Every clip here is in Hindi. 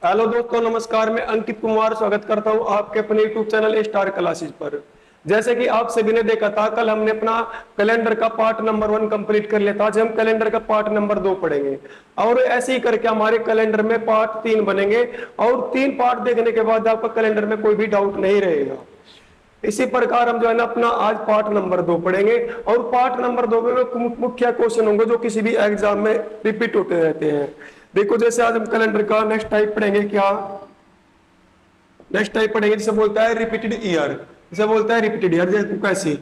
हेलो दोस्तों, नमस्कार। मैं अंकित कुमार स्वागत करता हूं आपके अपने यूट्यूब चैनल स्टार क्लासेस पर। जैसे कि आप सभी ने देखा था, कल हमने अपना कैलेंडर का पार्ट नंबर 1 कंप्लीट कर लिया था। आज हम कैलेंडर का पार्ट नंबर 2 पढ़ेंगे और ऐसे ही करके हमारे कैलेंडर में पार्ट 3 बनेंगे और 3 पार्ट देखने के बाद आपका कैलेंडर में कोई भी डाउट नहीं रहेगा। इसी प्रकार हम जो है ना अपना आज पार्ट नंबर 2 पढ़ेंगे और पार्ट नंबर 2 में मुख्य क्वेश्चन होंगे जो किसी भी एग्जाम में रिपीट होते रहते हैं। देखो, जैसे आज हम कैलेंडर का नेक्स्ट टाइप पढ़ेंगे। क्या नेक्स्ट टाइप पढ़ेंगे? जिसे बोलता है रिपीटेड ईयर। जिसे बोलता है रिपीटेड ईयर। देखो कैसे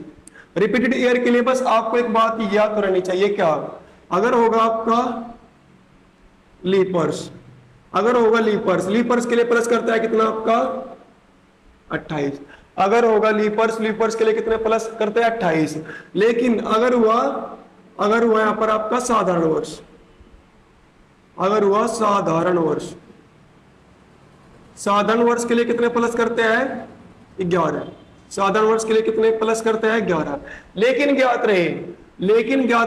रिपीटेड ईयर के लिए बस आपको एक बात याद करनी चाहिए। क्या अगर होगा आपका लीपर्स, अगर होगा लीपर्स, लीपर्स के लिए प्लस करता है कितना आपका 28। अगर होगा लीपर्स, लीपर्स के लिए कितने प्लस करते हैं 28। लेकिन अगर हुआ यहां पर आपका साधारण वर्ष, अगर हुआ साधारण वर्ष, साधारण वर्ष के लिए कितने प्लस करते हैं 11। साधारण वर्ष के लिए कितने प्लस करते हैं 11। लेकिन ज्ञात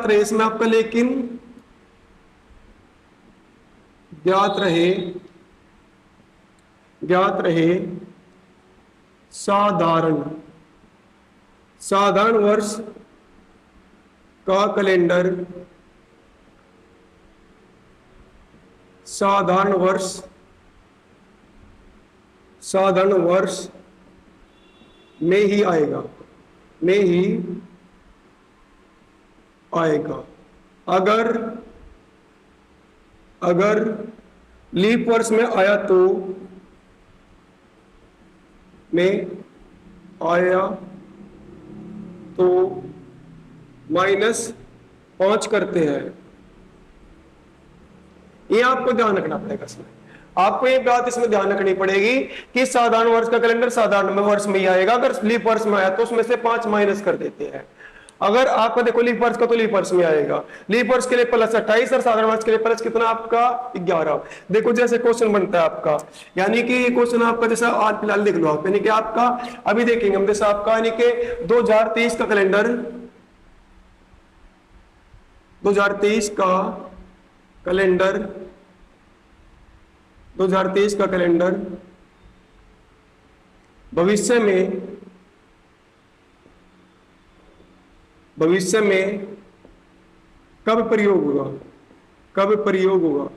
रहे इसमें आपका ज्ञात रहे साधारण वर्ष का कैलेंडर, साधारण वर्ष में ही आएगा, अगर लीप वर्ष में आया तो -5 करते हैं। ये आपको ध्यान रखना पड़ेगा। इसमें आपको एक बात इसमें ध्यान रखनी पड़ेगी कि साधारण वर्ष का कैलेंडर साधारण वर्ष में ही आएगा। अगर लीप वर्ष में आया तो उसमें से 5 माइनस कर देते हैं। अगर आपका देखो लीप वर्ष का तो लीप वर्ष में आएगा। लीप वर्ष के लिए प्लस 28 और साधारण वर्ष के लिए प्लस कितना आपका 11। देखो जैसे क्वेश्चन बनता है आपका, यानी कि ये क्वेश्चन आपका जैसा आज फिलहाल देख लो आप, यानी कि आपका अभी देखेंगे हम, जैसा आपका यानी कि 2023 का कैलेंडर, 2023 का कैलेंडर भविष्य में कब प्रयोग होगा?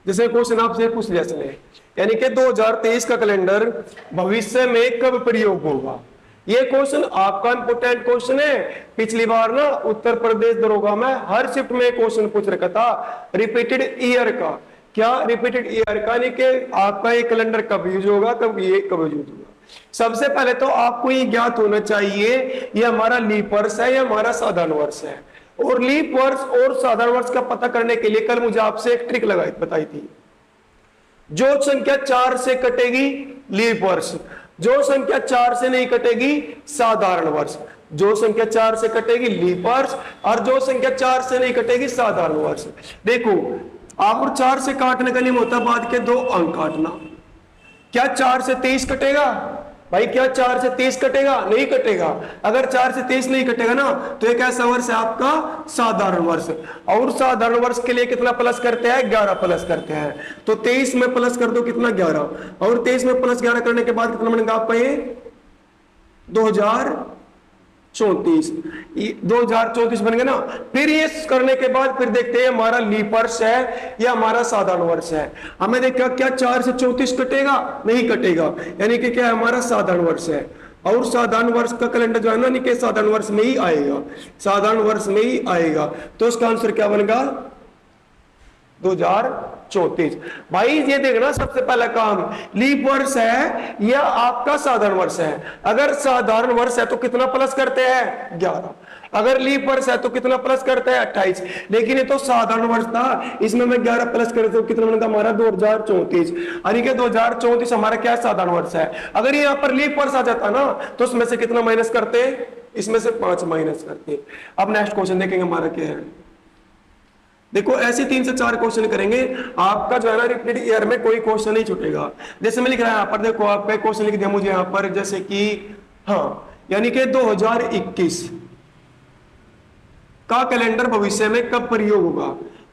जैसे क्वेश्चन आपसे पूछ लिया इसने, यानी कि 2023 का कैलेंडर भविष्य में कब प्रयोग होगा। ये क्वेश्चन आपका इंपोर्टेंट क्वेश्चन है। पिछली बार ना उत्तर प्रदेश दरोगा में हर शिफ्ट में क्वेश्चन पूछ रखा था रिपीटेड ईयर का। क्या रिपीटेड ईयर का, यानी कि आपका ये कैलेंडर कब यूज होगा, कब यूज होगा। सबसे पहले तो आपको ये ज्ञात होना चाहिए ये हमारा लीप वर्ष है या हमारा साधारण वर्ष है। और लीप वर्ष और साधारण वर्ष का पता करने के लिए कल मुझे आपसे एक ट्रिक बताई थी। जो संख्या 4 से कटेगी लीप वर्ष, जो संख्या 4 से नहीं कटेगी साधारण वर्ष। जो संख्या 4 से कटेगी लीप वर्ष और जो संख्या 4 से नहीं कटेगी साधारण वर्ष। देखो आप 4 से काटने का नियम होता है बाद के 2 अंक काटना। क्या 4 से 23 कटेगा भाई? क्या 4 से 30 कटेगा? नहीं कटेगा। अगर 4 से 30 नहीं कटेगा ना तो एक ऐसा वर्ष है आपका साधारण वर्ष। और साधारण वर्ष के लिए कितना प्लस करते हैं? 11 प्लस करते हैं। तो 23 में प्लस कर दो कितना 11, और 23 में प्लस 11 करने के बाद कितना बनेगा आपका ये 2034 बन गया ना। फिर ये करने के बाद फिर देखते हैं हमारा लीप वर्ष है या हमारा साधारण वर्ष है। हमें देखा क्या 4 से 34 कटेगा? नहीं कटेगा, यानी कि क्या हमारा साधारण वर्ष है। और साधारण वर्ष का कैलेंडर जो है ना, यानी कि साधारण वर्ष में ही आएगा, साधारण वर्ष में ही आएगा। तो इसका आंसर क्या बनेगा 2034। भाई ये देखना सबसे पहला काम लीप वर्ष है या आपका साधारण वर्ष है। अगर साधारण वर्ष है तो कितना प्लस करते हैं 11, अगर लीप वर्ष है तो कितना प्लस करते हैं 28। लेकिन ये तो साधारण वर्ष था, इसमें मैं 11 प्लस कर तो कितना बनेगा हमारा 2034। यानी कि 2034 हमारा क्या साधारण वर्ष है। अगर यहाँ पर लीप वर्ष आ जाता ना तो उसमें से कितना माइनस करते? इसमें से 5 माइनस करते। अब नेक्स्ट क्वेश्चन देखेंगे हमारा क्या है। देखो ऐसे 3 से 4 क्वेश्चन करेंगे, आपका जो है ना रिपीटेड ईयर में कोई क्वेश्चन नहीं छूटेगा। जैसे मैं लिख रहा है यहाँ पर, देखो आपका क्वेश्चन लिख दिया मुझे यहाँ पर, जैसे कि हाँ, यानी कि 2021 का कैलेंडर भविष्य में कब प्रयोग होगा?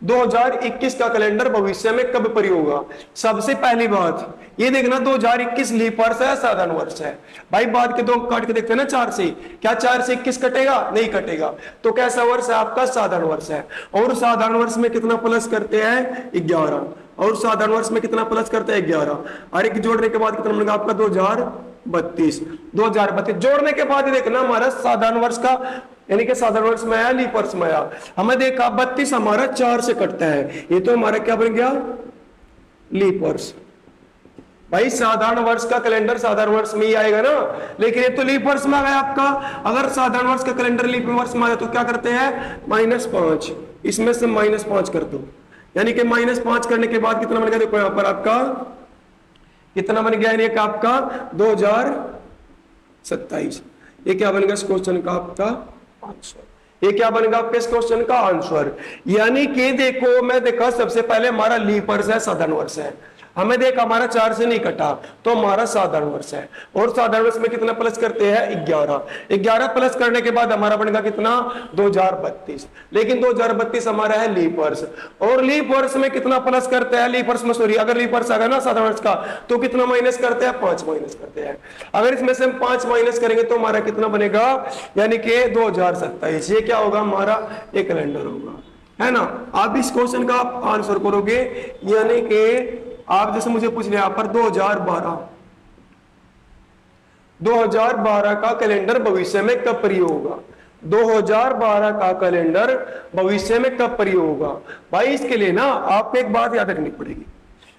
2021 का कैलेंडर भविष्य में कब प्रयोग होगा? सबसे पहली बात ये देखना 2021 लीप वर्ष है, साधारण वर्ष है। भाई बाद के दो काट के देखते हैं ना 4 से, क्या 4 से 21 कटेगा? नहीं कटेगा। तो कैसा वर्ष है आपका? साधारण वर्ष है। और साधारण वर्ष में कितना प्लस करते हैं? 11। और साधारण वर्ष में कितना प्लस करते हैं? 11। और एक जोड़ने के बाद कितना बनेगा आपका? 2032। 2032 जोड़ने के बाद देखना हमारा साधारण वर्ष का यानी कि साधारण वर्ष में आया, लीप वर्ष में आया। हमें देखा 32 हमारा 4 से कटता है, ये तो हमारा क्या बन गया? लीप वर्ष। भाई साधारण वर्ष का कैलेंडर साधारण वर्ष में ही आएगा ना, लेकिन ये तो लीप वर्ष में आ गया आपका। अगर साधारण वर्ष का कैलेंडर लीप वर्ष में आया तो क्या करते हैं? -5, इसमें से -5 कर दो, यानी कि -5 करने के बाद कितना बन गया? देखो यहां पर आपका कितना बन गया? यानी कि आपका 2027। ये क्या बनेगा इस क्वेश्चन का आपका आंसर? ये क्या बनेगा आपके इस क्वेश्चन का आंसर? यानी कि देखो मैं देखा सबसे पहले हमारा लीप वर्ष है, साधारण वर्ष है। हमें देखा हमारा 4 से नहीं कटा तो हमारा साधारण वर्ष है। और साधारण वर्ष में कितना प्लस करते हैं? 11। 11 प्लस करने के बाद हमारा बनेगा कितना? 2032। लेकिन 2032 हमारा है लीप वर्ष। और लीप वर्ष में कितना प्लस करते हैं? लीप वर्ष में सॉरी अगर लीप वर्ष आ गया ना साधारण वर्ष का तो कितना माइनस करते हैं? 5 माइनस करते हैं। अगर इसमें से हम 5 माइनस करेंगे तो हमारा कितना बनेगा? यानी कि 2027। ये क्या होगा? हमारा एक कैलेंडर होगा, है ना। आप इस क्वेश्चन का आप आंसर करोगे, यानी कि आप जैसे मुझे पूछ लिया यहाँ पर 2012 का कैलेंडर भविष्य में कब प्रयोग होगा? 2012 का कैलेंडर भविष्य में कब प्रयोग होगा? भाई इसके लिए ना आपको एक बात याद रखनी पड़ेगी।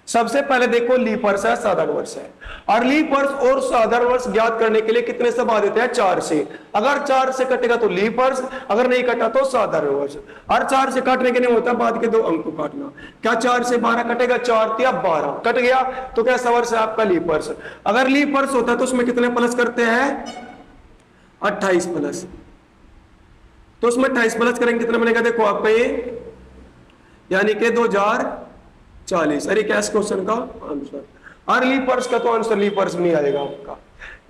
सबसे पहले देखो लीप वर्ष है, साधारण वर्ष है। और लीप वर्ष और साधारण वर्ष ज्ञात करने के लिए कितने से भाग देते हैं? 4 से। अगर 4 से कटेगा तो लीप वर्ष, अगर नहीं कटा तो साधारण वर्ष। और 4 से काटने के नहीं होता, बाद के 2 अंक को काटना। क्या 4 से 12 कटेगा? 4 या 12 कट गया तो कैसा वर्ष है आपका? लीप वर्ष। अगर लीप वर्ष होता है तो उसमें कितने प्लस करते हैं? 28 प्लस। तो उसमें 28 प्लस करेंगे कितना बनेगा? देखो आपका ये यानी कि 2040। अरे क्या इस क्वेश्चन का आंसर? और लीप वर्ष का तो आंसर लीप वर्ष नहीं आएगा आपका।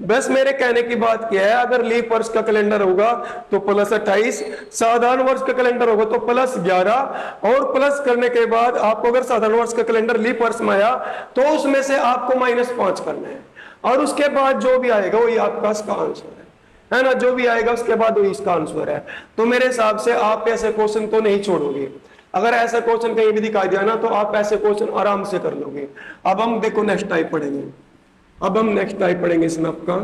बस मेरे कहने की बात क्या है, अगर लीप वर्ष का कैलेंडर होगा तो +28, साधारण वर्ष का कैलेंडर होगा तो +11, और प्लस करने के बाद आपको अगर साधारण वर्ष का कैलेंडर लीप वर्ष में आया तो उसमें से आपको -5 करना है। और उसके बाद जो भी आएगा वही आपका इसका आंसर है ना। जो भी आएगा उसके बाद वही इसका आंसर है। तो मेरे हिसाब से आप ऐसे क्वेश्चन तो नहीं छोड़ोगे। अगर ऐसा क्वेश्चन कहीं भी दिखाई दिया ना तो आप ऐसे क्वेश्चन आराम से कर लोगे। अब हम देखो नेक्स्ट टाइप पढ़ेंगे। अब हम नेक्स्ट टाइप पढ़ेंगे इसमें आपका,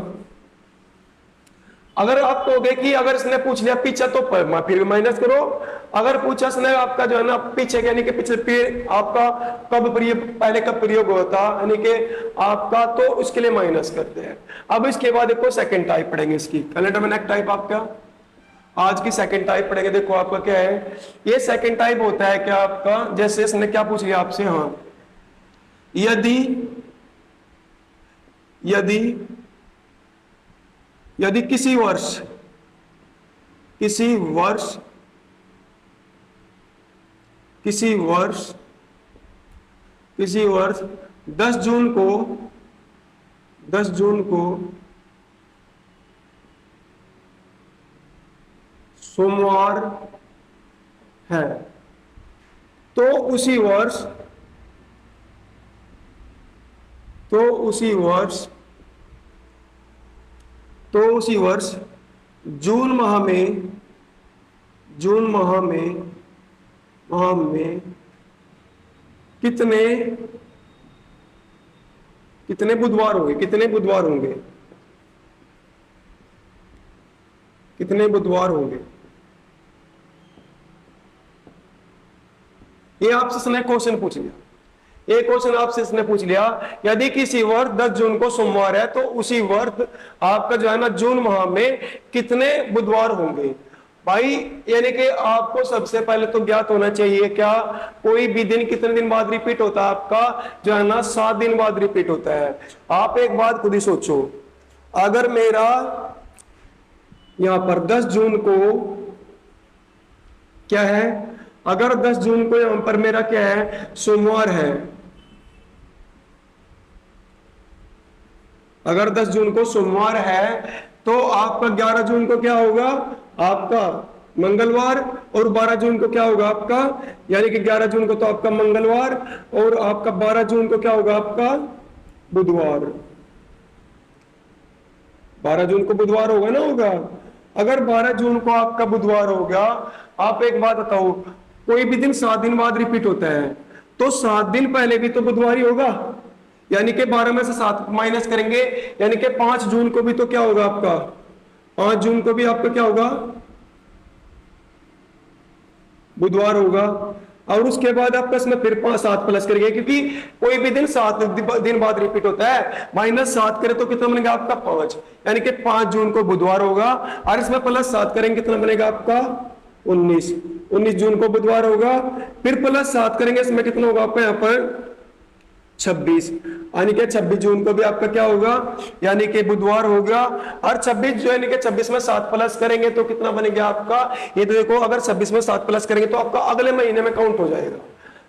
अगर आप कहोगे कि अगर इसने पूछ लिया पीछे तो फिर भी माइनस करो। अगर पूछा इसने आपका जो है ना पीछे यानी कि पिछले फिर आपका कब प्रयोग, पहले कब प्रयोग होता यानी कि आपका, तो उसके लिए माइनस करते हैं। अब इसके बाद देखो सेकंड टाइप पढ़ेंगे इसकी। कैलेंडर में नेक्स्ट टाइप आपका आज की सेकंड टाइप पढ़ेंगे। देखो आपका क्या है, ये सेकंड टाइप होता है क्या आपका, जैसे इसने क्या पूछ लिया आपसे, हाँ यदि किसी वर्ष 10 जून को सोमवार है तो उसी वर्ष जून माह में कितने बुधवार होंगे? कितने बुधवार होंगे? ये आपसे इसने क्वेश्चन पूछ लिया। एक क्वेश्चन आपसे इसने पूछ लिया, यदि किसी वर्ष 10 जून को सोमवार है तो उसी वर्ष आपका जो है ना जून माह में कितने बुधवार होंगे? भाई यानी कि आपको सबसे पहले तो ज्ञात होना चाहिए क्या कोई भी दिन कितने दिन बाद रिपीट होता है? आपका जो है ना 7 दिन बाद रिपीट होता है। आप एक बात खुद ही सोचो, अगर मेरा यहां पर 10 जून को क्या है, अगर 10 जून को यहां पर मेरा क्या है सोमवार है, अगर 10 जून को सोमवार है तो आपका 11 जून को क्या होगा? आपका मंगलवार, और 12 जून को क्या होगा आपका, यानी कि 11 जून को तो आपका मंगलवार, और आपका 12 जून को क्या होगा आपका बुधवार। 12 जून को बुधवार होगा ना, होगा। अगर 12 जून को आपका बुधवार हो गया, आप एक बात बताओ, कोई भी दिन 7 दिन बाद रिपीट होता है, तो 7 दिन पहले भी तो बुधवार ही होगा, यानी कि 12 में से 7 माइनस करेंगे, यानी कि 5 जून को भी तो क्या होगा आपका, 5 जून को भी आपका क्या होगा बुधवार होगा। और उसके बाद आपका इसमें फिर 7 प्लस करेंगे, क्योंकि कोई भी दिन 7 दिन बाद रिपीट होता है, -7 करे तो कितना बनेगा आपका 5, यानी कि 5 जून को बुधवार होगा, और इसमें +7 करेंगे कितना बनेगा आपका 19 जून को बुधवार होगा, फिर +7 करेंगे, इसमें कितना होगा आपका यहाँ पर 26, यानी कि 26 जून को भी आपका क्या होगा, यानी कि बुधवार होगा। और 26 जो यानी कि 26 में 7 प्लस करेंगे तो कितना बनेगा आपका, ये तो देखो, अगर 26 में 7 प्लस करेंगे तो आपका अगले महीने में काउंट हो जाएगा।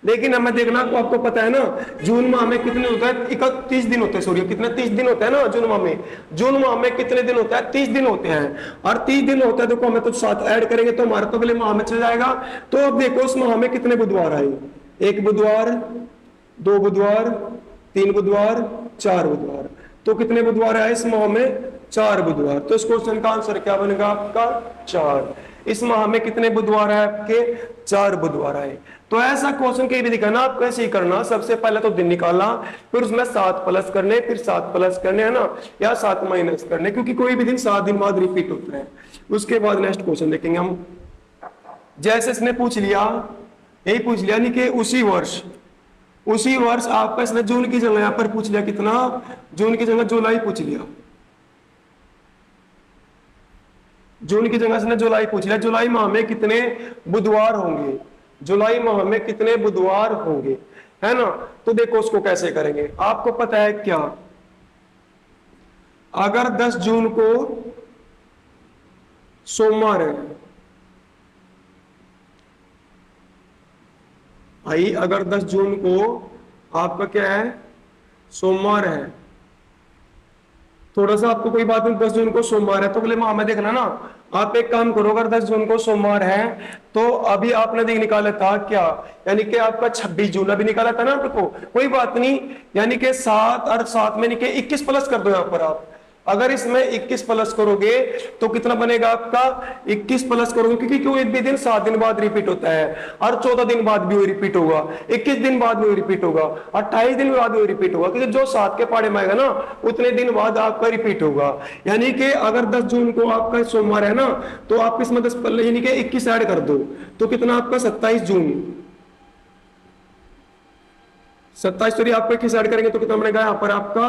लेकिन हमें देखना, तो आपको पता है ना जून माह में कितने होता है, 31 दिन होते हैं, सॉरी कितने 30 दिन होते हैं ना जून माह में। जून माह में कितने दिन होता है, 30 दिन होते हैं, और 30 दिन होता है, देखो हमें तो 7 ऐड करेंगे तो हमारे तो अगले माह में चल जाएगा। तो अब देखो उस माह में कितने बुधवार आए, 1 बुधवार, 2 बुधवार, 3 बुधवार, 4 बुधवार, तो कितने बुधवार आए इस माह में, 4 बुधवार। तो इस क्वेश्चन का आंसर क्या बनेगा आपका 4। इस माह में कितने बुधवार आए आपके, 4 बुधवार आए। तो ऐसा क्वेश्चन कहीं भी दिखाना, आप कैसे ही करना, सबसे पहले तो दिन निकालना, फिर उसमें 7 प्लस करने, फिर 7 प्लस करने, है ना, या 7 माइनस करने, क्योंकि कोई भी दिन 7 दिन बाद रिपीट होता है। उसके बाद नेक्स्ट क्वेश्चन देखेंगे हम। जैसे इसने पूछ लिया, यही पूछ लिया, नहीं कि उसी वर्ष आपका इसने जून की जगह यहां पर पूछ लिया, कितना, जून की जगह जुलाई पूछ लिया, जून की जगह इसने जुलाई पूछ लिया, जुलाई माह में कितने बुधवार होंगे, जुलाई माह में कितने बुधवार होंगे, है ना। तो देखो उसको कैसे करेंगे, आपको पता है क्या, अगर 10 जून को सोमवार है, भाई अगर 10 जून को आपका क्या है सोमवार है, थोड़ा सा आपको कोई बात नहीं, 10 जून को सोमवार है तो अगले माह में देखना ना। आप एक काम करो, अगर 10 जून को सोमवार है तो अभी आपने देख निकाला था क्या, यानी कि आपका 26 जून अभी निकाला था ना आपको, कोई बात नहीं, यानी कि 7 और 7 में 21 प्लस कर दो यहां पर आप। अगर इसमें 21 प्लस करोगे तो कितना बनेगा आपका, 21 प्लस करोगे, क्योंकि कोई भी दिन 7 दिन बाद रिपीट होता है, और 14 दिन बाद भी वही रिपीट होगा, 21 दिन बाद भी वही रिपीट होगा, 28 दिन बाद वही रिपीट होगा, क्योंकि जो 7 के पाड़े में आएगा ना उतने दिन बाद आपका रिपीट होगा। यानी कि अगर 10 जून को आपका सोमवार है ना, तो आप इसमें 10 यानी कि 21 ऐड कर दो, तो कितना आपका 27 जून, 27 सॉरी आपको 21 ऐड करेंगे तो कितना बनेगा यहाँ पर आपका,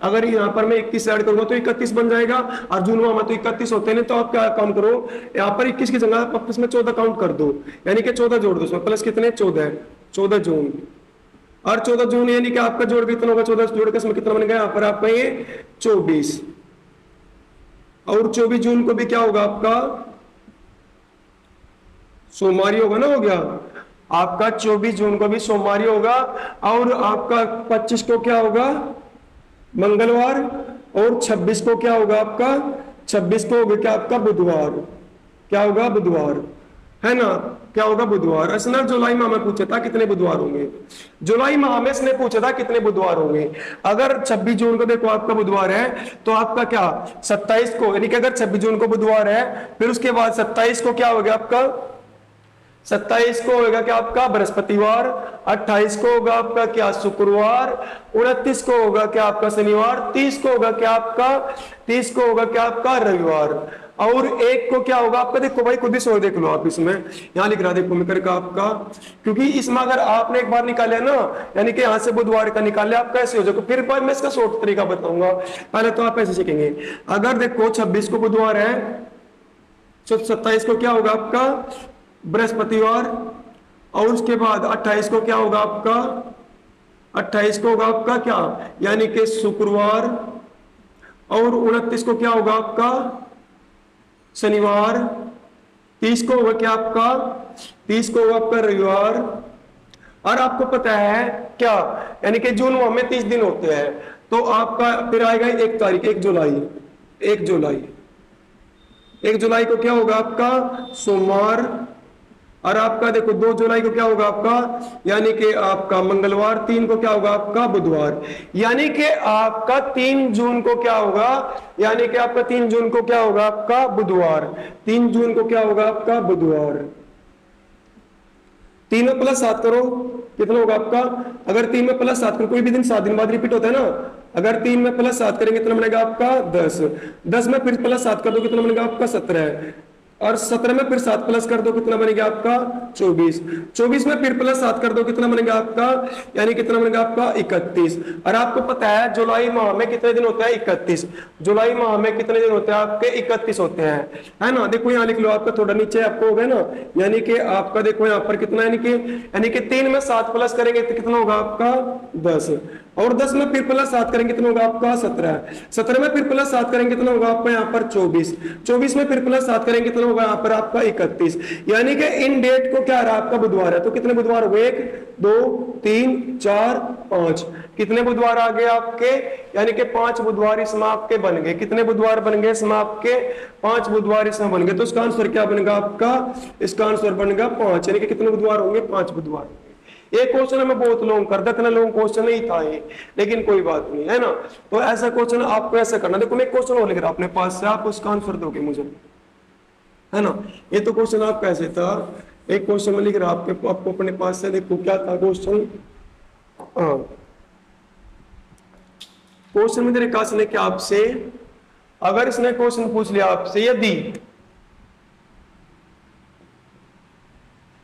अगर यहाँ पर मैं 21 ऐड करूंगा तो 31 बन जाएगा, और जून माह में तो 31 होते हैं, तो आप क्या काम करो, यहाँ पर 21 की जगह आप इसमें 14 काउंट कर दो, यानी कि 14 जोड़ दो उसमें, प्लस कितने 14 जून, और 14 जून यानी कि आपका जोड़ कितना होगा, 14 जोड़ के इसमें कितना बनेगा यहाँ पर आपका ये 24, और 24 जून को भी क्या होगा आपका सोमवार होगा ना, हो गया आपका 24 जून को भी सोमवार होगा, और आपका 25 को क्या होगा मंगलवार, और 26 को क्या होगा आपका, 26 को होगा क्या आपका बुधवार, क्या होगा बुधवार, है ना, क्या होगा बुधवार। असना जुलाई माह में पूछा था कितने बुधवार होंगे, जुलाई माह में इसने पूछा था कितने बुधवार होंगे। अगर 26 जून को देखो आपका बुधवार है तो आपका क्या 27 को, यानी कि अगर 26 जून को बुधवार है, फिर उसके बाद 27 को क्या हो गया आपका, 27 को होगा क्या आपका बृहस्पतिवार, 28 को होगा आपका क्या शुक्रवार, 29 को होगा क्या आपका शनिवार, 30 को होगा क्या आपका, 30 को होगा क्या आपका रविवार, और 1 को क्या होगा आपका, देखो भाई खुद ही सोच देख लो आप, इसमें यहां लिख रहा देखो मैं करके आपका, क्योंकि इसमें अगर आपने एक बार निकाले ना, यानी कि यहां से बुधवार का निकाले आप कैसे हो जाएगा, फिर बार मैं इसका शॉर्ट तरीका बताऊंगा, पहले तो आप ऐसे सीखेंगे। अगर देखो 26 को बुधवार है, 27 को क्या होगा आपका बृहस्पतिवार, और उसके बाद 28 को क्या होगा आपका, 28 को होगा आपका क्या, यानी कि शुक्रवार, और 29 को क्या होगा आपका शनिवार, 30 को होगा क्या आपका, 30 को होगा आपका रविवार, और आपको पता है क्या, यानी कि जून माह में 30 दिन होते हैं, तो आपका फिर आएगा 1 तारीख 1 जुलाई, 1 जुलाई को क्या होगा आपका सोमवार, और आपका देखो 2 जुलाई को क्या होगा आपका, यानी कि आपका मंगलवार, 3 को क्या होगा आपका बुधवार, यानी कि आपका 3 जून को क्या होगा, यानी कि आपका 3 जून को क्या होगा आपका बुधवार, 3 जून को क्या होगा आपका बुधवार। 3 में प्लस 7 करो कितना होगा आपका, अगर 3 में प्लस 7 करो, कोई भी दिन 7 दिन बाद रिपीट होता है ना, अगर 3 में प्लस 7 करेंगे कितना बनेगा आपका 10, 10 में फिर प्लस 7 कर दो कितना बनेगा आपका 17, और 17 में फिर 7 प्लस कर दो कितना बनेगा आपका 24, 24 में फिर प्लस 7 कर दो कितना बनेगा आपका, यानी कितना बनेगा आपका 31। और आपको पता है जुलाई माह में कितने दिन होता है 31, जुलाई माह में कितने दिन होते हैं आपके 31 होते हैं, है ना। देखो यहाँ लिख लो आपका थोड़ा नीचे आपको हो गया ना, यानी कि आपका देखो यहाँ पर कितना, यानी कि 3 में 7 प्लस करेंगे तो कितना होगा आपका 10, और 10 में फिर प्लस 7 करेंगे कितना होगा आपका 17, 17 में फिर प्लस 7 करेंगे कितना होगा आपका यहाँ पर 24, 24 में फिर प्लस 7 करेंगे कितना होगा यहाँ पर आपका 31, यानी कि इन डेट को क्या रहा आपका बुधवार है। तो कितने बुधवार हो गए, 1 2 3 4 5, कितने बुधवार आ गए आपके, यानी कि 5 बुधवार इसमें आपके बन गए, कितने बुधवार बन गए इसमें आपके 5 बुधवार इसमें बन गए। तो इसका आंसर क्या बनेगा आपका, इसका आंसर बनेगा 5, यानी कि कितने बुधवार होंगे 5 बुधवार। एक क्वेश्चन हमें बहुत लॉन्ग कर देते, लॉन्ग क्वेश्चन नहीं था ये, लेकिन कोई बात नहीं है ना। तो ऐसा क्वेश्चन आपको ऐसा करना, देखो मैं क्वेश्चन और लिख रहा अपने पास से, आप उसका आंसर दोगे मुझे, है ना। ये तो क्वेश्चन आपका ऐसे था, एक क्वेश्चन में लिख रहा आपको अपने पास से, देखो क्या था क्वेश्चन। क्वेश्चन में तेरे काश ने क्या आपसे, अगर इसने क्वेश्चन पूछ लिया आपसे,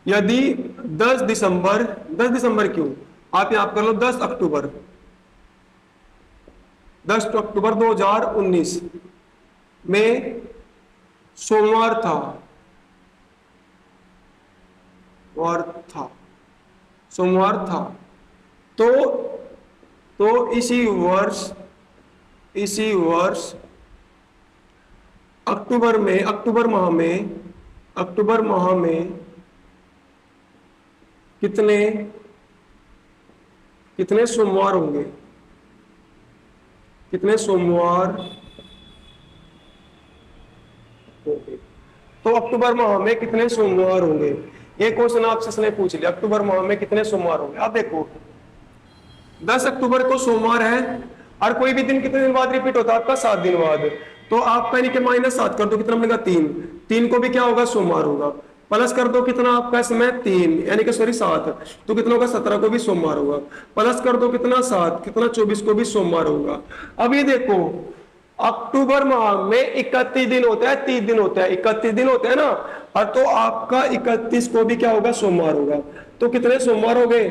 यदि 10 दिसंबर, 10 दिसंबर क्यों, आप यहां कर लो 10 अक्टूबर, 10 अक्टूबर 2019 में सोमवार था, सोमवार था, तो इसी वर्ष अक्टूबर माह में कितने सोमवार होंगे, कितने सोमवार होंगे। तो अक्टूबर माह में कितने सोमवार होंगे, ये क्वेश्चन आपसे पूछ लिया, अक्टूबर माह में कितने सोमवार होंगे। आप देखो 10 अक्टूबर को सोमवार है, और कोई भी दिन कितने दिन बाद रिपीट होता है आपका 7 दिन बाद, तो आपका यानी कि -7 कर दो कितना बनेगा 3, 3 को भी क्या होगा सोमवार होगा, प्लस कर दो कितना आपका इसमें 3, यानी कि 7, तो कितना होगा 17 को भी सोमवार होगा, प्लस कर दो कितना 7, कितना 24 को भी सोमवार होगा। अब ये देखो अक्टूबर माह में 31 दिन होता है, 30 दिन होता है, 31 दिन होते हैं ना, और तो आपका 31 को भी क्या होगा सोमवार होगा। तो कितने सोमवार हो गए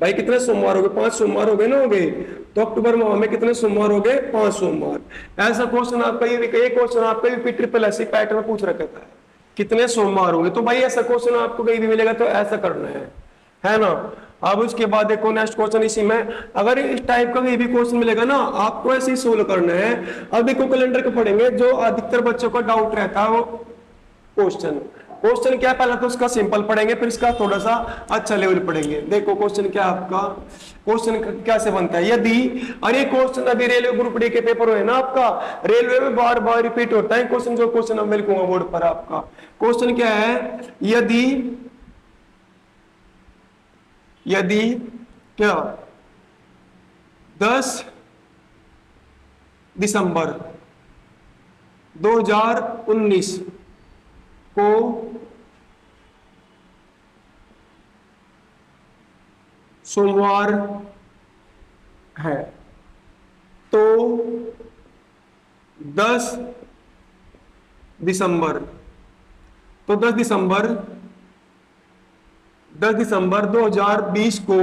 भाई, कितने सोमवार हो गए, 5 सोमवार हो गए ना, हो गए। तो अक्टूबर माह में कितने सोमवार हो गए, 5 सोमवार। ऐसा क्वेश्चन आपका ये क्वेश्चन आपका भी ट्रिपल एससी पैटर्न में पूछ रखा था, कितने सोमवार होंगे। तो भाई ऐसा क्वेश्चन आपको कहीं भी मिलेगा तो ऐसा करना है ना। अब उसके बाद देखो नेक्स्ट क्वेश्चन इसी में, अगर इस टाइप का कहीं भी क्वेश्चन मिलेगा ना, आपको ऐसे ही सोल्व करना है। अब देखो कैलेंडर को पढ़ेंगे, जो अधिकतर बच्चों का डाउट रहता है वो क्वेश्चन क्या है, पहले तो उसका सिंपल पढ़ेंगे, फिर इसका थोड़ा सा अच्छा लेवल पढ़ेंगे। देखो क्वेश्चन क्या आपका, क्वेश्चन कैसे बनता है, यदि, और ये क्वेश्चन अभी रेलवे ग्रुप डी के पेपर हुए ना आपका, रेलवे में बार बार रिपीट होता है क्वेश्चन, जो क्वेश्चन अब मैं लिखूंगा बोर्ड पर आपका। क्वेश्चन क्या है, यदि क्या 10 दिसंबर 2019 को सोमवार है, तो 10 दिसंबर 2020 को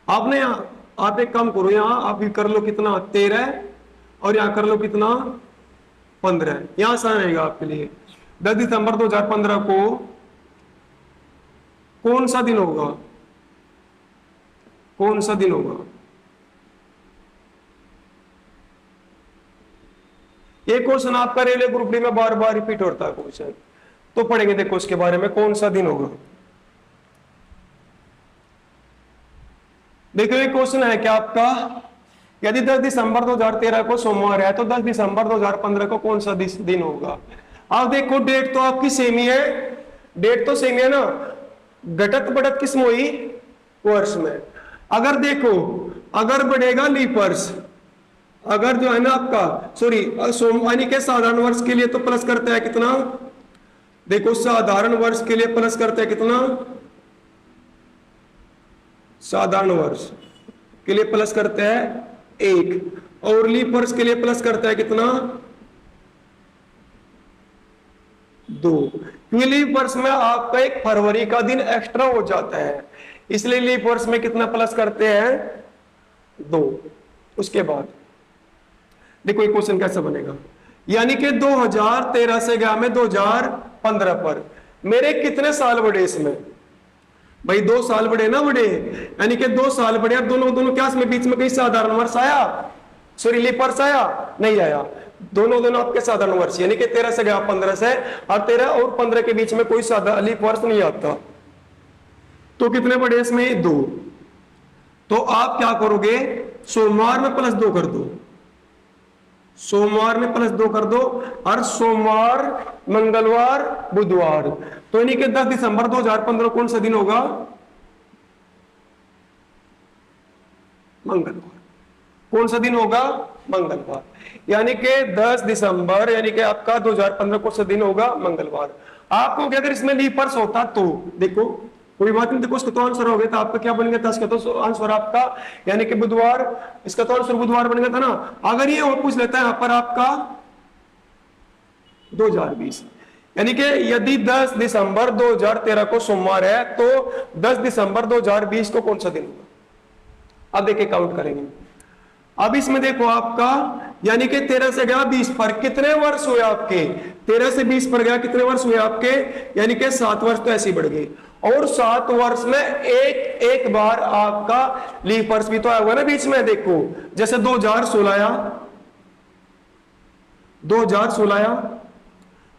आपने आप एक काम करो, यहां आप भी कर लो कितना 13, और यहां कर लो कितना 15, यहां आसान रहेगा आपके लिए। 10 दिसंबर 2015 को कौन सा दिन होगा, कौन सा दिन होगा। ये क्वेश्चन आपका रेलवे ग्रुप डी में बार बार रिपीट होता है क्वेश्चन, तो पढ़ेंगे देखो उसके बारे में, कौन सा दिन होगा। देखो ये क्वेश्चन है क्या आपका, यदि 10 दिसंबर 2013 को सोमवार है, तो 10 दिसंबर 2015 को कौन सा दिन होगा। आप देखो डेट तो आपकी सेम ही है, डेट तो सेम है ना, घटत बढ़त किस में हुई, वर्ष में। अगर देखो अगर बढ़ेगा लीप वर्ष, अगर जो है ना आपका सॉरी यानी के साधारण वर्ष के लिए तो प्लस करता है कितना, देखो साधारण वर्ष के लिए प्लस करता है कितना, साधारण वर्ष के लिए प्लस करता है 1, और लीप वर्ष के लिए प्लस करता है कितना 2, क्योंकि लीप वर्ष में आपका 1 फरवरी का दिन एक्स्ट्रा हो जाता है, इसलिए लीप वर्ष में कितना प्लस करते हैं 2। उसके बाद देखो ये क्वेश्चन कैसे बनेगा, यानी कि 2013 से गया मैं 2015 पर, मेरे कितने साल बढ़े इसमें, भाई 2 साल बढ़े ना बढ़े, यानी कि 2 साल बढ़े, दोनों क्या इसमें बीच में कहीं साधारण वर्ष आया, सॉरी लीप वर्ष आया, नहीं आया, दोनों आपके साधारण वर्ष, यानी कि 13 से गया 15 से, और 13 और 15 के बीच में कोई साधारण लीप वर्ष नहीं आता, तो कितने बढ़े इसमें 2। तो आप क्या करोगे, सोमवार में प्लस 2 कर दो, सोमवार में प्लस 2 कर दो, और सोमवार मंगलवार बुधवार, तो यानी कि 10 दिसंबर 2015 कौन सा दिन होगा, मंगलवार। कौन सा दिन होगा, मंगलवार, यानी कि 10 दिसंबर यानी कि आपका 2015 कौन सा दिन होगा, मंगलवार। आपको अगर इसमें लीप वर्ष होता तो देखो कोई बात नहीं, देखो इसका तो आंसर हो गया था आपका, क्या बन गया था इसका तो आंसर आपका, यानी कि बुधवार, इसका तो आंसर बुधवार बन गया था ना। अगर ये और पूछ लेता है यहां पर आपका 2020, यानी कि यदि 10 दिसंबर 2013 को सोमवार है तो 10 दिसंबर 2020 को कौन सा दिन होगा। अब देखिए काउंट करेंगे, अब इसमें देखो आपका यानी कि 13 से गया 20 पर कितने वर्ष हुए आपके, 13 से 20 पर गया कितने वर्ष हुए आपके, यानी कि 7 वर्ष तो ऐसे ही बढ़ गए, और 7 वर्ष में एक बार आपका लीप वर्ष भी तो आया हुआ ना बीच में। देखो जैसे 2016 आया, 2016 आया,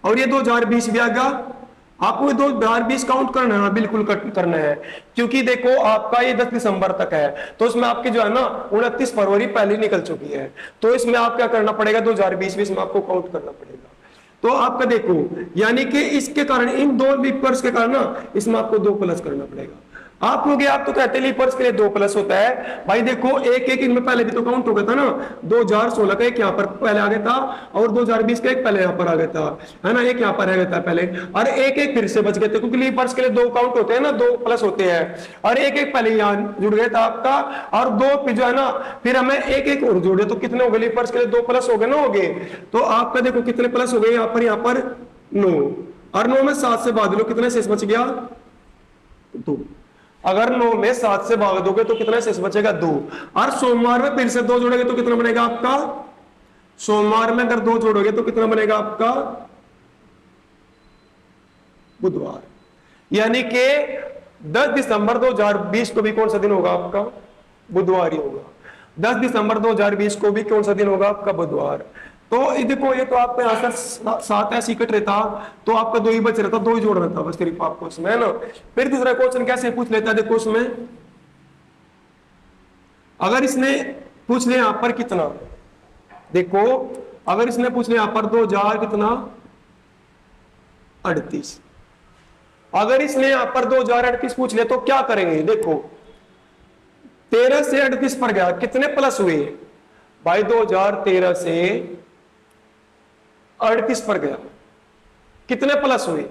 और ये 2020 भी आ गया, आपको 2020 काउंट करना है, बिल्कुल करना है, क्योंकि देखो आपका ये 10 दिसंबर तक है, तो इसमें आपकी जो है ना 29 फरवरी पहले निकल चुकी है, तो इसमें आप क्या करना पड़ेगा 2020 इसमें आपको काउंट करना पड़ेगा। तो आपका देखो यानी कि इसके कारण इन 2 लीप वर्ष के कारण ना इसमें आपको 2 प्लस करना पड़ेगा। आप लोग आप तो कहते हैं लीप वर्ष के लिए 2 प्लस होता है, भाई देखो एक इनमें पहले भी तो काउंट हो गया था ना, 2016 का एक यहाँ पर पहले आ गया था, और 2020 का एक पहले यहाँ पर आ गया था, है ना, एक यहाँ पर आ गया था पहले, और एक फिर से बच गए थे, क्योंकि लीप वर्ष के लिए 2 काउंट होते हैं ना, 2 प्लस होते हैं, और एक पहले यहाँ जुड़ गया था आपका, और 2 जो है ना फिर हमें एक और जोड़े, तो कितने हो गए लीप वर्ष के लिए 2 प्लस हो गए ना, हो गए। तो आपका देखो कितने प्लस हो गए यहाँ पर 9, और 9 में 7 से भाग लो, कितने शेष बच गया 2। अगर 9 में 7 से भाग दोगे तो कितना शेष बचेगा 2, और सोमवार में फिर से 2 जोड़ोगे तो कितना बनेगा आपका, सोमवार में अगर 2 जोड़ोगे तो कितना बनेगा आपका बुधवार, यानी कि 10 दिसंबर 2020 को भी कौन सा दिन होगा आपका, बुधवार ही होगा। 10 दिसंबर 2020 को भी कौन सा दिन होगा आपका, बुधवार। तो देखो ये तो आपका यहाँ से 7 ऐसे कट रहता, तो आपका 2 ही बच रहता, 2 ही जोड़ना था बस सिर्फ आपको उसमें, है ना। फिर दूसरा क्वेश्चन कैसे पूछ लेता है, देखो उसमें अगर इसने पूछ लिया यहाँ पर कितना, देखो अगर इसने पूछ लिया यहाँ पर 2000 कितना 38, अगर इसने यहाँ पर 2038 पूछ लिया तो क्या करेंगे, देखो 13 से 38 पर गया, कितने प्लस हुए भाई, 2013 से 38 पर गया, कितने प्लस हुए,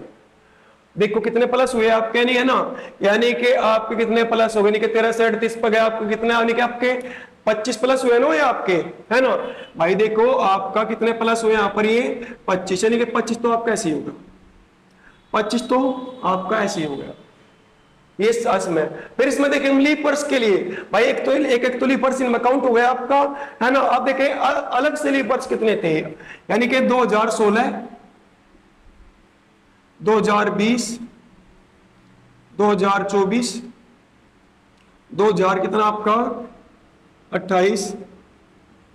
देखो कितने प्लस हुए आपके, नहीं है ना, यानी कि आपके कितने प्लस हो गए, 13 से 38 पर गया, आपको कितने, यानी कि आपके 25 प्लस हुए ना ये आपके, है ना भाई। देखो आपका कितने प्लस हुए यहाँ पर, ये 25, यानी कि 25 तो आपका ऐसे ही होगा, 25 तो आपका ऐसे ही होगा ये सास में। फिर इसमें देखें लीप वर्ष के लिए भाई एक तो लीप वर्ष इनमें काउंट हो गया आपका, है ना। अब देखें अलग से लीप वर्ष कितने थे, यानी कि 2016, 2020, 2024, 2000 कितना आपका 28,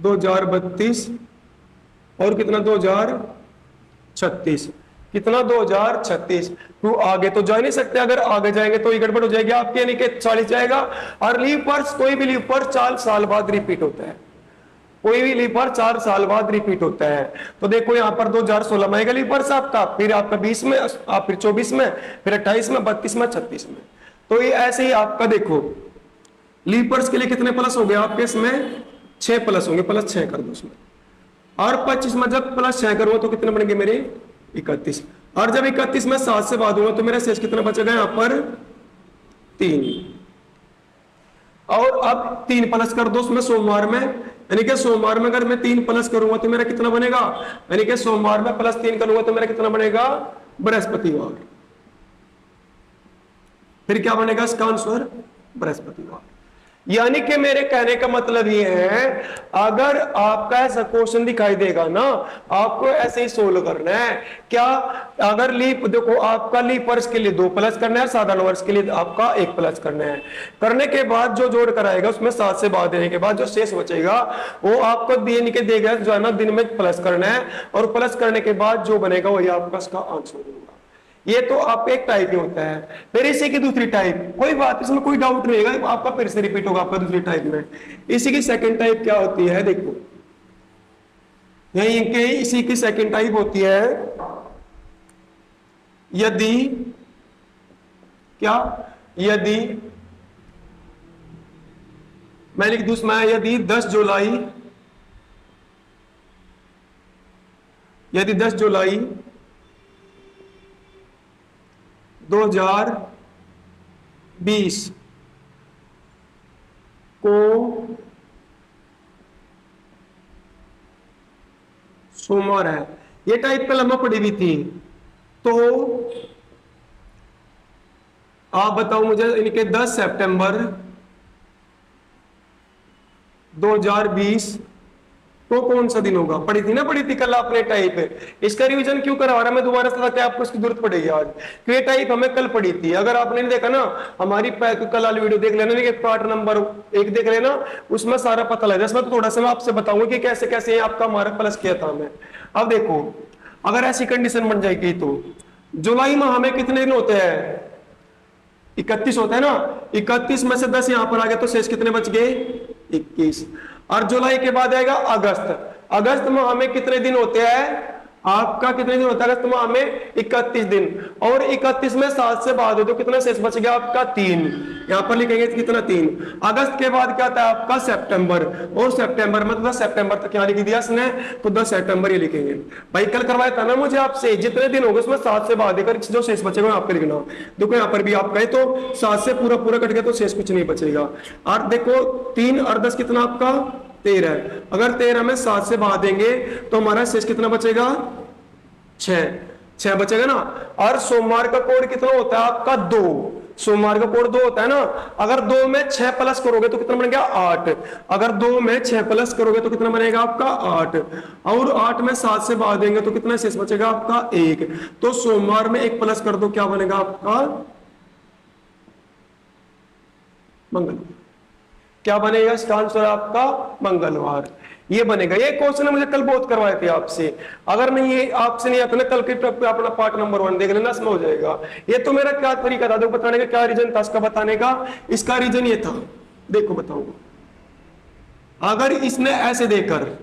2032 और कितना 2036, कितना 2036। तो आगे तो जा नहीं सकते, अगर आगे जाएंगे तो ये गड़बड़ हो जाएगी आपके, यानी कि 40 जाएगा। और लीप वर्ष कोई भी लीप वर्ष 4 साल बाद रिपीट होता है, कोई भी लीप ईयर 4 साल बाद रिपीट होता है। तो देखो यहाँ पर 2016 में आएगा लीप ईयर आपका, फिर आपका 20 में, आप फिर 24 में, फिर 28 में, 32 में, 36 में। तो ये ऐसे ही आपका देखो लीप ईयर्स के लिए कितने प्लस हो गए आपके इसमें 6 प्लस होंगे, प्लस 6 कर दो उसमें। और 25 में जब प्लस 6 करूंगा तो कितने बनेंगे मेरे 31। और जब 31 में 7 से बाद दूंगा तो मेरा शेष कितना बचेगा यहाँ पर 3। और अब 3 प्लस कर दो उसमें सोमवार में, यानी कि सोमवार में अगर मैं 3 प्लस करूंगा तो मेरा कितना बनेगा, यानी कि सोमवार में प्लस 3 करूंगा तो मेरा कितना बनेगा बृहस्पतिवार। फिर क्या बनेगा इसका आंसर बृहस्पतिवार। यानी कि मेरे कहने का मतलब ये है अगर आपका ऐसा क्वेश्चन दिखाई देगा ना, आपको ऐसे ही सोल्व करना है। क्या अगर लीप देखो आपका लीप वर्ष के लिए 2 प्लस करना है, साधारण वर्ष के लिए आपका 1 प्लस करना है। करने के बाद जो जोड़ कर आएगा उसमें 7 से बाद देने के बाद जो शेष बचेगा वो आपको देने के देगा जो है ना दिन में प्लस करना है, और प्लस करने के बाद जो बनेगा वही आपका इसका आंसर होगा। ये तो आपका एक टाइप ही होता है। फिर इसी की दूसरी टाइप, कोई बात इसमें कोई डाउट नहीं है, आपका फिर से रिपीट होगा आपका दूसरी टाइप में। इसी की सेकंड टाइप क्या होती है देखो, यही के इसी की सेकंड टाइप होती है यदि क्या, यदि मैं लिख दूं उसमें यदि 10 जुलाई 2020 को सोमवार है, ये टाइप का लम्बा पड़ी हुई थी, तो आप बताओ मुझे इनके 10 सितंबर 2020 तो कौन सा दिन होगा। पढ़ी थी ना, पढ़ी थी कल आपने टाइप। इसका रिवीजन क्यों करवा रहा है मैं दोबारा से, ताकि आपको इसकी जरूरत पड़ेगी आज, क्योंकि ये टाइप हमें कल पढ़ी थी। अगर आपने नहीं देखा ना हमारी कल वाली वीडियो देख लेना, कि पार्ट नंबर 1 देख लेना, उसमें सारा पता लग जाए। इसमें तो थोड़ा सा मैं आपसे बताऊंगा कि कैसे कैसे आपका हमारा प्लस किया था मैं। अब देखो अगर ऐसी कंडीशन बन जाएगी तो जुलाई माह में कितने दिन होते हैं 31 होता है ना, 31 में से 10 यहां पर आ गया तो शेष कितने बच गए 21। और जुलाई के बाद आएगा अगस्त, अगस्त माह में कितने दिन होते हैं आपका, कितने दिन होता है अगस्त माह में 31 दिन, और 31 में 7 से बाद हो तो कितना शेष बच गया आपका 3। यहां पर लिखेंगे कितना 3। अगस्त के बाद क्या आता है आपका सितंबर, और सितंबर में 10 सितंबर तक यहाँ लिख दिया इसने, तो 10 सितंबर ये लिखेंगे। भाई कल करवाया था ना मुझे आपसे, जितने दिन होंगे उसमें 7 से बाद देकर जो शेष बचेगा यहाँ पर लिखना। देखो यहाँ पर भी आप कहे तो 7 से पूरा पूरा कट गया तो शेष कुछ नहीं बचेगा। और देखो 3 और 10 कितना आपका 13, अगर 13 में 7 से भाग देंगे तो हमारा शेष कितना बचेगा 6 बचेगा ना। और सोमवार का कोड कितना होता है आपका 2, सोमवार का कोड 2 होता है ना। अगर 2 में 6 प्लस करोगे तो कितना बनेगा 8, अगर 2 में 6 प्लस करोगे तो कितना बनेगा आपका 8, और 8 में 7 से भाग देंगे तो कितना शेष बचेगा आपका 1। तो सोमवार में 1 प्लस कर दो क्या बनेगा आपका मंगलवार। क्या बनेगा इसका आंसर आपका मंगलवार, ये बनेगा। ये क्वेश्चन मुझे कल बहुत करवाए थे आपसे, अगर नहीं ये आपसे नहीं आता ना कल के अपना पार्ट नंबर 1 देख लेना, इसमें हो जाएगा। ये तो मेरा क्या तरीका था देखो बताने का, क्या रीजन था इसका बताने का, इसका रीजन ये था देखो बताऊंगा। अगर इसने ऐसे देकर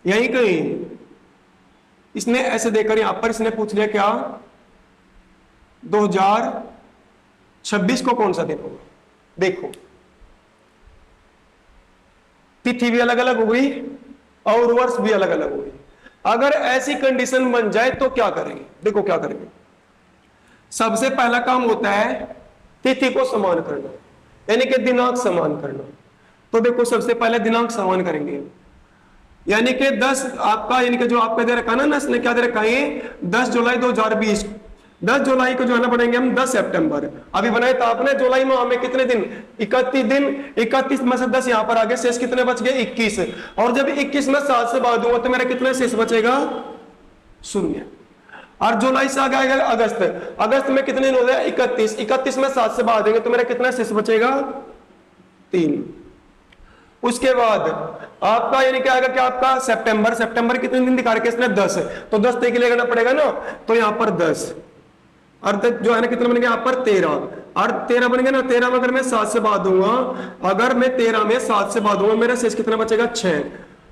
यही कहीं इसने ऐसे देकर यहां पर इसने पूछ लिया क्या 2026 को कौन सा दिन होगा, देखो तिथि भी अलग अलग हो गई और वर्ष भी अलग अलग हो गई। अगर ऐसी कंडीशन बन जाए तो क्या करेंगे, देखो क्या करेंगे। सबसे पहला काम होता है तिथि को समान करना, यानी कि दिनांक समान करना। तो देखो सबसे पहले दिनांक समान करेंगे, यानी कि 10 आपका, यानी कि जो आपका दे रखा ना इसने क्या दे रखा है 10 जुलाई 2020, 10 जुलाई को जो है ना बनाएंगे हम 10 सितंबर। अभी बनाए था आपने जुलाई माह में कितने दिन 31 दिन, 31 में से 10 यहां पर आगे शेष कितने बच गए 21, और जब 21 में 7 से भाग दूंगा तो मेरा कितना शेष बचेगा 0। और जुलाई से आगे आएगा अगस्त, अगस्त में कितने दिन हो गए 31, 31 में 7 से भाग देंगे तो मेरा कितना शेष बचेगा 3। उसके बाद आपका यानी क्या आएगा क्या आपका सितंबर, सितंबर कितने दिन दिखा रखे इसने 10, तो 10 तक के लिए करना पड़ेगा ना, तो यहां पर 10 और जो है ना कितना बनेगा यहाँ पर 13। और 13 बन गया ना, 13 में अगर मैं 7 से भाग दूंगा, अगर मैं 13 में 7 से भाग दूंगा, मेरा शेष कितना बचेगा 6,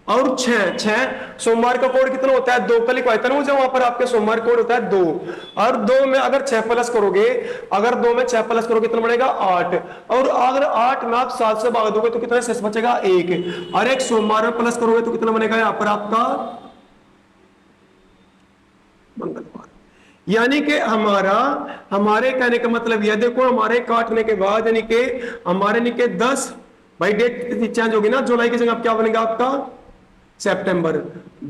और 6 सोमवार का कोड कितना होता है 2 का लिखवाया था ना मुझे वहां पर, आपके सोमवार कोड होता है 2, और 2 में अगर 6 प्लस करोगे, अगर 2 में 6 प्लस करोगे कितना बढ़ेगा 8, और अगर 8 में आप 7 से भाग दोगे तो कितना शेष बचेगा 1, और एक सोमवार में प्लस करोगे तो कितना बनेगा यहाँ पर आपका मंगलवार। यानी कि हमारे कहने का मतलब यह, देखो हमारे काटने के बाद यानी कि हमारे यानी कि 10 भाई डेट चेंज होगी ना, जुलाई की जगह क्या बनेगा आपका सितंबर,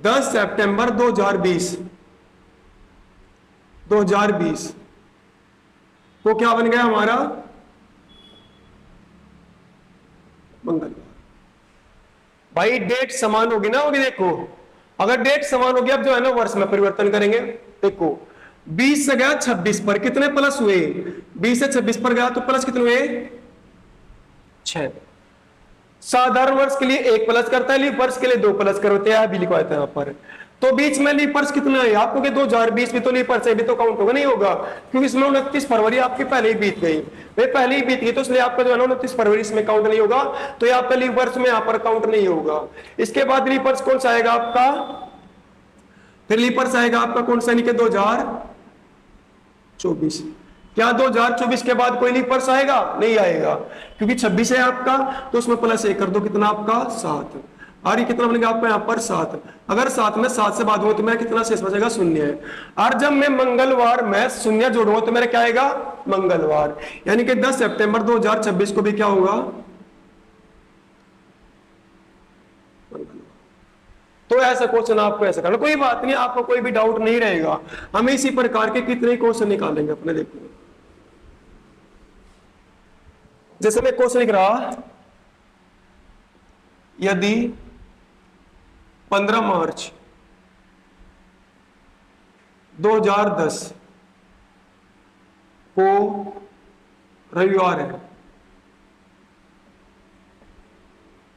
10 सितंबर 2020 को क्या बन गया हमारा मंगलवार। भाई डेट समान होगी ना होगी, देखो अगर डेट समान होगी, अब जो है ना वर्ष में परिवर्तन करेंगे, देखो 20 से गया 26 पर, कितने प्लस हुए 20 से 26 पर गया तो प्लस कितने हुए 6। साधारण वर्ष के लिए 1 प्लस करता है, लीप वर्ष के लिए 2 प्लस करते हैं, अभी लिखवाते हैं यहाँ पर। तो बीच में लीप वर्ष कितना है आपको कि 2020 भी तो लीप वर्ष है, भी तो काउंट होगा नहीं होगा, क्योंकि इसमें 29 फरवरी आपकी पहले ही बीत गई, वे पहले ही बीत गई, तो इसलिए आपका जो है ना 29 फरवरी इसमें काउंट नहीं होगा, तो ये आपका लीप वर्ष में यहाँ पर काउंट नहीं होगा। इसके बाद लीप वर्ष कौन सा आएगा आपका, फिर लीप वर्ष आएगा आपका कौन सा, यानी कि 2024। क्या 2024 के बाद कोई लीप वर्ष आएगा, नहीं आएगा, क्योंकि 26 है आपका, तो उसमें प्लस 1 कर दो, कितना आपका 7, और ये कितना बनेगा आपका यहाँ पर 7। अगर 7 में 7 से बाद हो तो मेरा कितना शेष बचेगा 0 है, और जब मैं मंगलवार में 0 जोड़ूंगा तो मेरा क्या आएगा मंगलवार, यानी कि 10 सितंबर 2026 को भी क्या होगा मंगलवार। तो ऐसा क्वेश्चन आपको ऐसा करना, कोई बात नहीं, आपको कोई भी डाउट नहीं रहेगा, हम इसी प्रकार के कितने क्वेश्चन निकालेंगे अपने। देखो जैसे मैं क्वेश्चन लिख रहा, यदि 15 मार्च 2010 को रविवार है,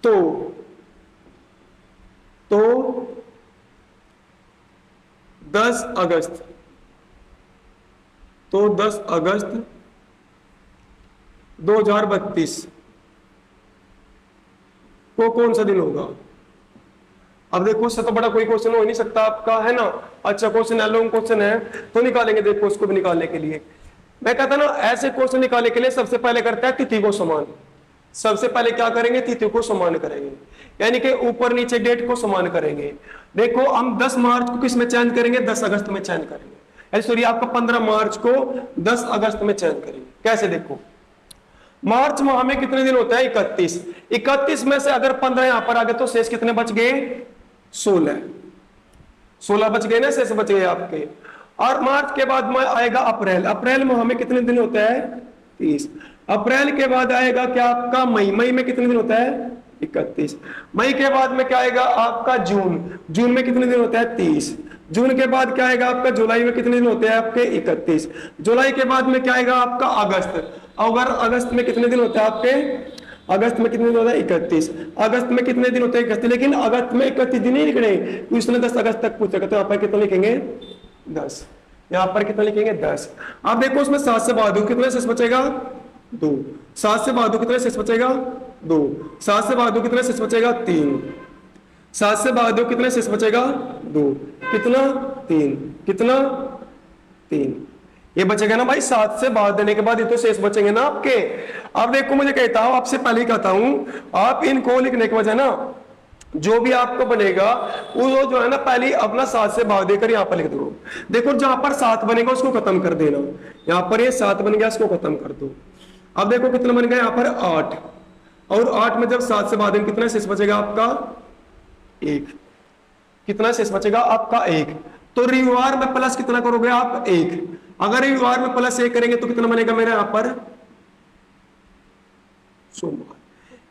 तो 10 अगस्त 2032 को कौन सा दिन होगा। अब देखो उससे तो बड़ा कोई क्वेश्चन हो ही नहीं सकता आपका, है ना। अच्छा क्वेश्चन है, लॉन्ग क्वेश्चन है, तो निकालेंगे। देखो उसको भी निकालने के लिए मैं कहता ना, ऐसे क्वेश्चन निकालने के लिए सबसे पहले करते हैं तिथि को समान। सबसे पहले क्या करेंगे, तिथि को समान करेंगे, यानी कि ऊपर नीचे डेट को समान करेंगे। देखो हम 10 मार्च को किस में चेंज करेंगे, 10 अगस्त में चेंज करेंगे। सॉरी आपका 15 मार्च को 10 अगस्त में चेंज करेंगे। कैसे, देखो मार्च माह में कितने दिन होता है 31 में से अगर 15 यहां पर आ गए तो शेष कितने बच गए 16 बच गए ना, शेष बच गए आपके। और मार्च के बाद में आएगा अप्रैल माह में कितने दिन होता है 30। अप्रैल के बाद आएगा क्या आपका मई में कितने दिन होता है 31। मई के बाद में क्या आएगा आपका जून में कितने दिन होता है 30। जून के बाद क्या आएगा आपका जुलाई में कितने दिन होते हैं आपके 31। जुलाई के बाद में क्या आएगा आपका अगस्त। अगस्त में कितने दिन होता है आपके, अगस्त में कितने दिन होता है 31। अगस्त में कितने दिन होते हैं 31, लेकिन अगस्त में 31 दिन ही निकले, तो इसने 10 अगस्त तक पूछा, तो यहाँ पर कितना लिखेंगे 10, यहाँ पर कितना लिखेंगे 10। अब देखो उसमें 7 से बाद कितने शेष बचेगा 2, 7 से बाद कितने शेष बचेगा 2, 7 से बाद कितने शेष बचेगा 3, 7 से बाद कितने शेष बचेगा 2, कितना 3, कितना 3, ये बचेगा ना भाई। 7 से बाद देने के बाद ये तो शेष बचेंगे ना आपके। अब देखो मुझे कहता हूं, आपसे पहले ही कहता हूं, आप इनको लिखने के वजह ना जो भी आपको बनेगा वो जो है ना पहले अपना 7 से भाग देकर यहाँ पर लिख दो। देखो जहां पर 7 बनेगा उसको खत्म कर देना, यहाँ पर ये 7 बन गया इसको खत्म कर दो। अब देखो कितना बन गया यहाँ पर 8, और 8 में जब 7 से बाद कितना शेष बचेगा आपका 1, कितना शेष बचेगा आपका 1। तो रविवार में प्लस कितना करोगे आप 1। अगर रविवार में प्लस 1 करेंगे तो कितना बनेगा मेरा यहाँ पर सोमवार,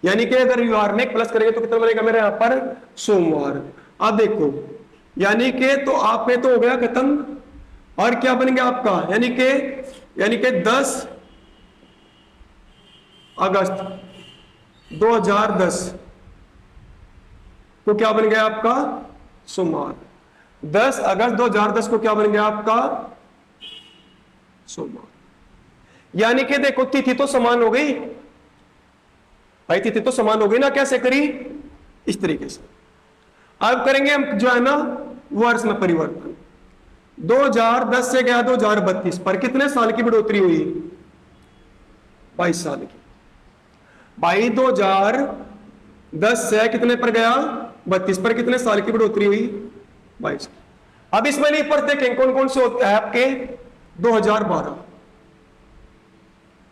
यानी कि अगर रविवार में प्लस करेंगे तो कितना बनेगा मेरा यहाँ पर सोमवार। अब देखो यानी कि तो आप में तो हो गया खत्म, और क्या बन गया आपका यानी कि 10 अगस्त 2010 को क्या बन गया आपका सोमवार। 10 अगस्त 2010 को क्या बन गया आपका सोमवार। यानी कि देखो तिथि तो समान हो गई भाई, तिथि तो समान हो गई ना, कैसे करी, इस तरीके से। अब करेंगे हम जो है ना वर्ष में परिवर्तन। 2010 से गया 2032 पर कितने साल की बढ़ोतरी हुई, 22 साल की। भाई 2010 से कितने पर गया 32 पर, कितने साल की बढ़ोतरी हुई, 22। अब इसमें नहीं पर देखें कौन कौन से होते हैं आपके, 2012,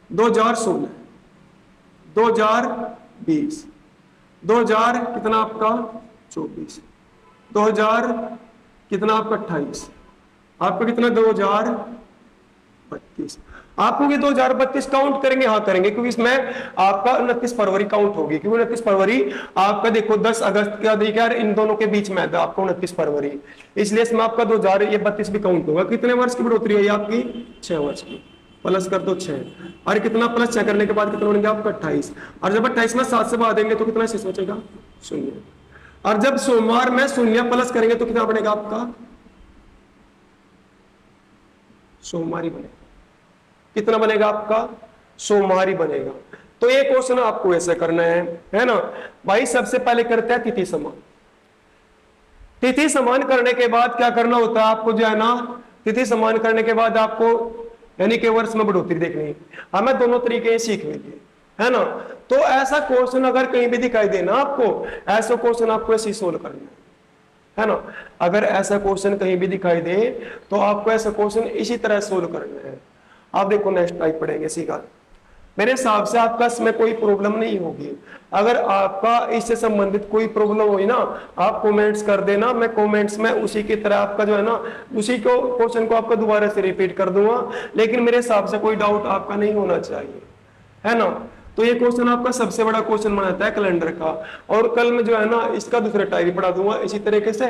2016, 2020, 2000 कितना आपका 24, 2000 कितना आपका 28, आपका कितना 2032। आपको ये 2032 काउंट करेंगे, हाँ करेंगे, क्योंकि इसमें आपका 29 फरवरी काउंट होगी, क्योंकि 29 फरवरी आपका देखो 10 अगस्त का देखिए इन दोनों के बीच में था आपका 29 फरवरी, इसलिए इसमें आपका 2032 भी काउंट होगा। कितने वर्ष की बढ़ोतरी हुई आपकी, 6 वर्ष की, प्लस कर दो 6, और कितना प्लस 6 करने के बाद कितना बनेगा आपका 28, और जब 28 में 7 से बढ़ा देंगे तो कितना शेष बचेगा, 0। और जब सोमवार में 0 प्लस करेंगे तो कितना बनेगा आपका, सोमवार ही बनेगा, कितना बनेगा आपका, सोमवार ही बनेगा। तो ये क्वेश्चन आपको ऐसे करना है ना भाई। सबसे पहले करते हैं तिथि समान। तिथि समान करने के बाद क्या करना होता है आपको, जो है ना तिथि समान करने के बाद आपको यानी कि वर्ष में बढ़ोतरी देखनी है। हमें दोनों तरीके सीख लेंगे, है ना। तो ऐसा क्वेश्चन अगर कहीं भी दिखाई देना आपको, ऐसा क्वेश्चन आपको ऐसे सोल्व करना है ना। अगर ऐसा क्वेश्चन कहीं भी दिखाई दे तो आपको ऐसा क्वेश्चन इसी तरह सोल्व करना है। आप देखो नेक्स्ट टाइप पढ़ेंगे, सीखा। मेरे हिसाब से आपका इसमें कोई प्रॉब्लम नहीं होगी। अगर आपका इससे संबंधित कोई प्रॉब्लम हुई ना, आप कमेंट्स कर देना, मैं कमेंट्स में उसी की तरह आपका जो है ना उसी को क्वेश्चन को आपका दोबारा से रिपीट कर दूंगा, लेकिन मेरे हिसाब से कोई डाउट आपका नहीं होना चाहिए, है ना। तो ये क्वेश्चन आपका सबसे बड़ा क्वेश्चन बनाता है कैलेंडर का, और कल में जो है ना इसका दूसरा टाइप पढ़ा दूंगा इसी तरीके से।